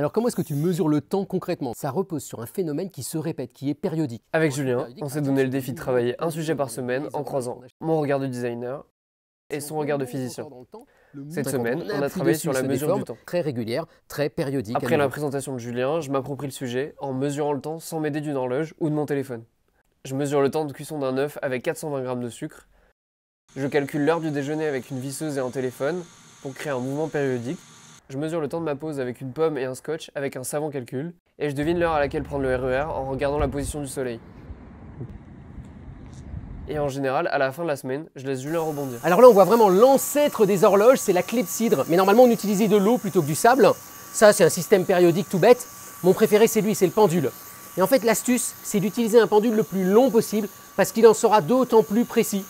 Alors comment est-ce que tu mesures le temps concrètement? Ça repose sur un phénomène qui se répète, qui est périodique. Avec Julien, on s'est donné le défi de travailler un sujet par semaine en croisant mon regard de designer et son regard de physicien. Cette semaine, on a travaillé sur la mesure du temps. Très régulière, très périodique. Après la présentation de Julien, je m'approprie le sujet en mesurant le temps sans m'aider d'une horloge ou de mon téléphone. Je mesure le temps de cuisson d'un œuf avec 420 g de sucre. Je calcule l'heure du déjeuner avec une visseuse et un téléphone pour créer un mouvement périodique. Je mesure le temps de ma pause avec une pomme et un scotch avec un savant calcul. Et je devine l'heure à laquelle prendre le RER en regardant la position du soleil. Et en général, à la fin de la semaine, je laisse Julien rebondir. Alors là, on voit vraiment l'ancêtre des horloges, c'est la clepsydre. Mais normalement, on utilisait de l'eau plutôt que du sable. Ça, c'est un système périodique tout bête. Mon préféré, c'est lui, c'est le pendule. Et en fait, l'astuce, c'est d'utiliser un pendule le plus long possible parce qu'il en sera d'autant plus précis.